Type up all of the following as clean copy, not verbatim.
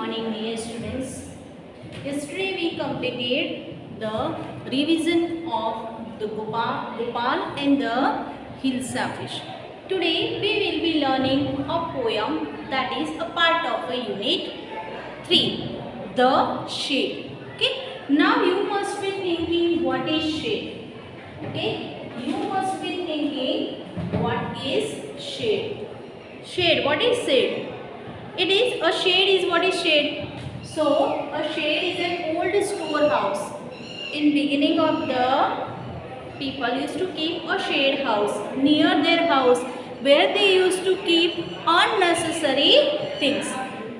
morning, dear students. Yesterday we completed the revision of the Gopal and the Hilsa fish. Today we will be learning a poem that is a part of a unit 3, The Shade. Okay. Now you must be thinking what is shade. Okay. You must be thinking what is shade. Shade. What is shade? It is a shade is what is shade. So a shade is an old storehouse. In beginning of the people used to keep a shade house near their house where they used to keep unnecessary things.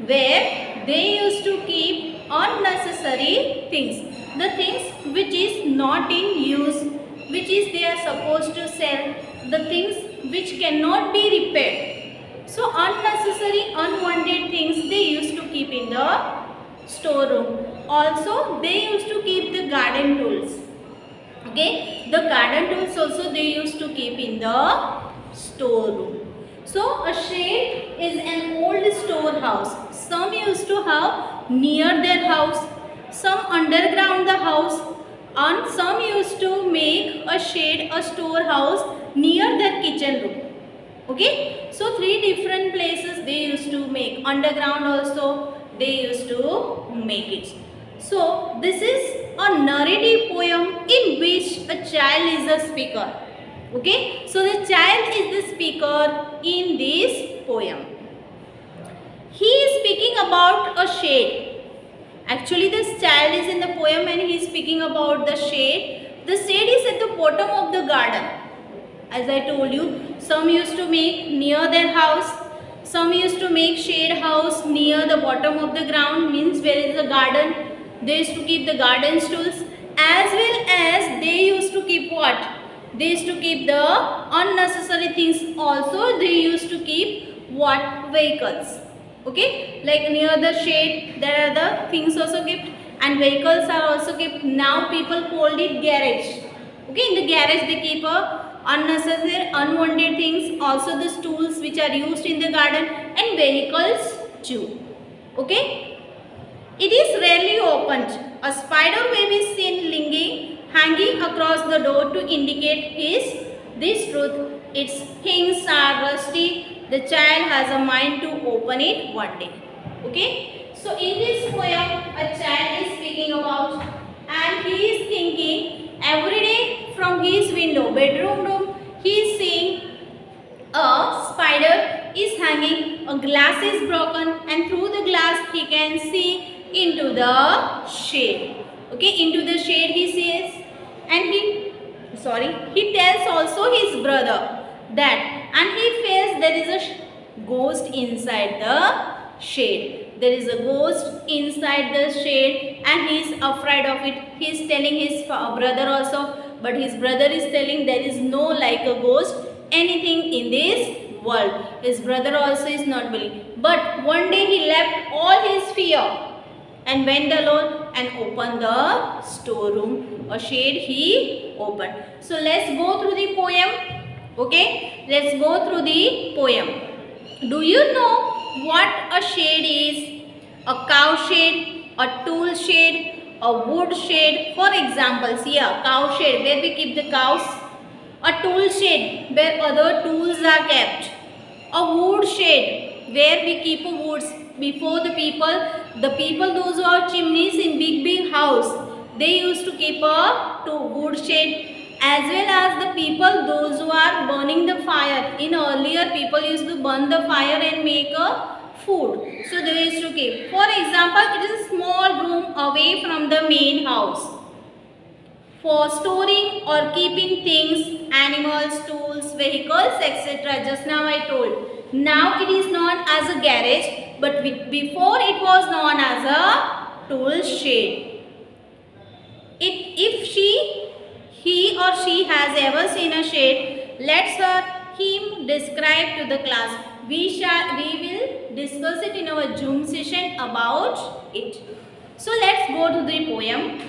Where they used to keep unnecessary things. The things which is not in use, which is they are supposed to sell, the things which cannot be repaired. So unnecessary, unwanted things they used to keep in the storeroom. Also, they used to keep the garden tools. Okay, the garden tools also they used to keep in the storeroom. So a shade is an old storehouse. Some used to have near their house, some underground the house, and some used to make a shade, a storehouse near their kitchen room. Okay, so 3 different places they used to make. Underground also they used to make it. So this is a narrative poem in which a child is a speaker. Okay, so the child is the speaker in this poem. He is speaking about a shade. Actually this child is in the poem and he is speaking about the shade. The shade is at the bottom of the garden. As I told you, some used to make near their house, some used to make shade house near the bottom of the ground, means where is the garden. They used to keep the garden tools, as well as they used to keep what? They used to keep the unnecessary things. Also they used to keep what? Vehicles. Okay, like near the shade there are the things also kept, and vehicles are also kept. Now people called it garage. Okay, in the garage they keep a unnecessary, unwanted things, also the tools which are used in the garden, and vehicles too. Okay, it is rarely opened. A spider web is seen hanging across the door to indicate this truth. Its hinges are rusty. The child has a mind to open it one day. Okay, so in this poem a child is speaking about, and he is thinking every day from his window, bedroom room, he is seeing a spider is hanging, a glass is broken, and through the glass he can see into the shade. Okay, into the shade he sees, and he tells also his brother that, and he feels there is a ghost inside the shade. There is a ghost inside the shade and he is afraid of it. He is telling his brother also, but his brother is telling there is no like a ghost, anything in this world. His brother also is not believing. But one day he left all his fear and went alone and opened the storeroom. A shade he opened. So let's go through the poem. Okay, let's go through the poem. Do you know what a shade is? A cow shade, a tool shade, a wood shade. For example, see a cow shade where we keep the cows. A tool shade where other tools are kept. A wood shade where we keep woods. Before the people those who have chimneys in big house, they used to keep a wood shade. As well as the people those who are burning the fire. In earlier people used to burn the fire and make a food. So they used to keep. For example, it is a small room away from the main house for storing or keeping things, animals, tools, vehicles, etc. Just now I told. Now it is known as a garage, but before it was known as a tool shed. If he or she has ever seen a shade, let's him describe to the class. We will discuss it in our Zoom session about it. So let's go to the poem.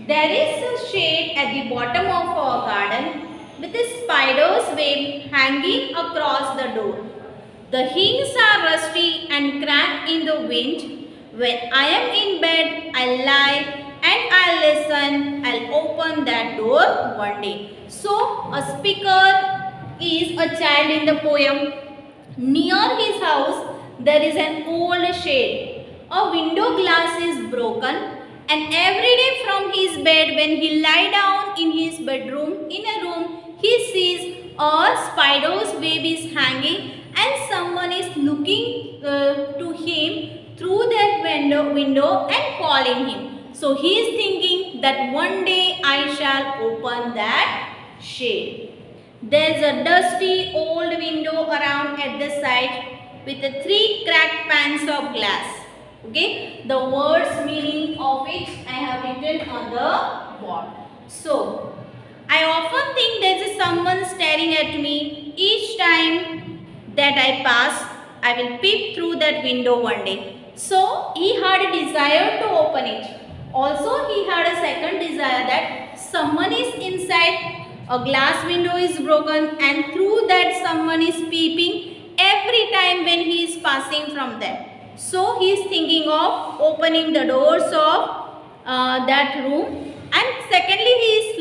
There is a shade at the bottom of our garden with a spider's web hanging across the door. The hinges are rusty and cracked in the wind. When I am in bed, I'll lie and I'll listen. I'll open that door one day. So, a speaker is a child in the poem. Near his house, there is an old shed. A window glass is broken, and every day from his bed, when he lie down in his bedroom, in a room, he sees a spider's web is hanging, and someone is looking to him through that window and calling him. So he is thinking that one day I shall open that shade. There's a dusty old window around at the side with the 3 cracked panes of glass. Okay, the words meaning of it I have written on the board. So, I often think there's someone staring at me each time that I pass. I will peep through that window one day. So, he had a desire to open it. Also, he had a second desire that someone is inside. A glass window is broken, and through that someone is peeping every time when he is passing from there. So he is thinking of opening the doors of that room, and secondly he is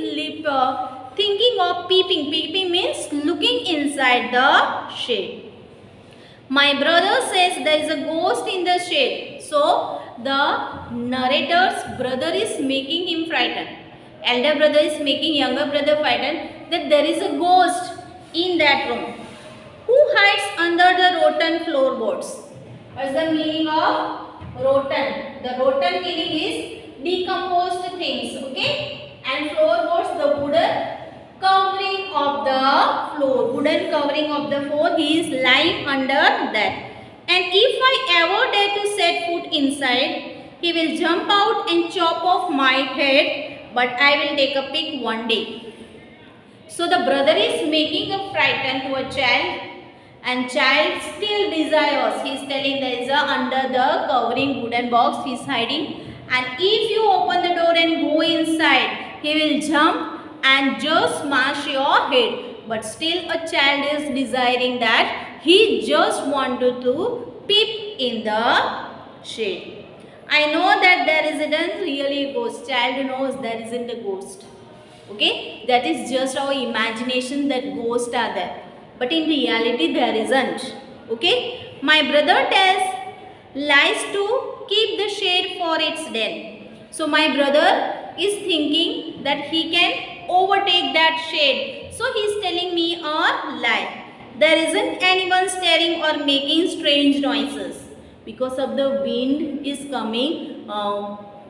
thinking of peeping. Peeping means looking inside the shade. My brother says there is a ghost in the shade. So the narrator's brother is making him frightened. Elder brother is making younger brother frightened that there is a ghost in that room. Who hides under the rotten floorboards? What is the meaning of rotten? The rotten meaning is decomposed things, okay? And floorboards, the wooden covering of the floor. Wooden covering of the floor, he is lying under that. And if I ever dare to set foot inside, he will jump out and chop off my head, but I will take a peek one day. So the brother is making a frighten to a child, and child still desires. He is telling there is a under the covering wooden box he is hiding, and if you open the door and go inside, he will jump and just smash your head. But still a child is desiring that he just wanted to peep in the shade. I know that there isn't really a ghost. Child knows there isn't a ghost. Okay, that is just our imagination that ghosts are there. But in reality there isn't. Okay, my brother tells lies to keep the shade for its den. So my brother is thinking that he can overtake that shade. So he is telling me a lie. There isn't anyone staring or making strange noises. Because of the wind is coming,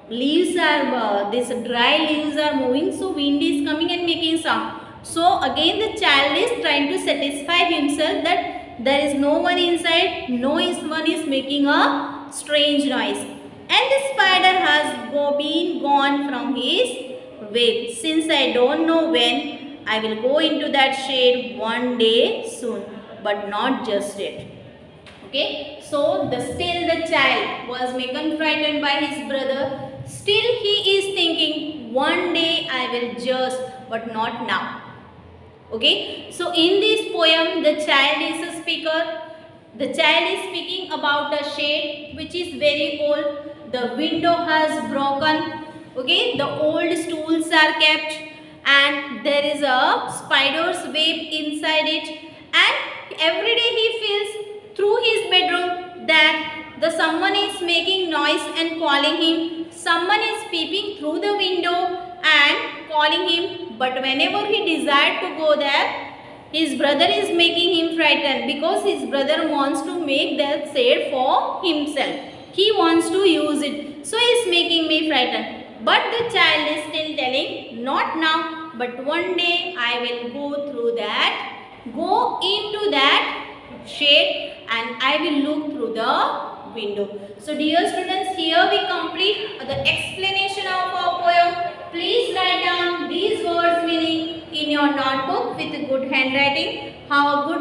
leaves are, this dry leaves are moving, so wind is coming and making sound. So again the child is trying to satisfy himself that there is no one inside, no one is making a strange noise. And the spider has been gone from his web. Since I don't know when, I will go into that shade one day soon, but not just yet. Okay, so still the child was making frightened by his brother. Still he is thinking one day I will just, but not now. Okay, so in this poem the child is a speaker. The child is speaking about a shade which is very old. The window has broken. Okay, the old stools are kept, and there is a spider's web inside it, and every day he feels through his bedroom that the someone is making noise and calling him. Someone is peeping through the window and calling him, but whenever he desired to go there, his brother is making him frightened because his brother wants to make that shade for himself. He wants to use it, so he is making me frightened. But the child is still telling, not now, but one day I will go through that, go into that shade, and I will look through the window. So dear students, here we complete the explanation of our poem. Please write down these words meaning in your notebook with good handwriting. Have a good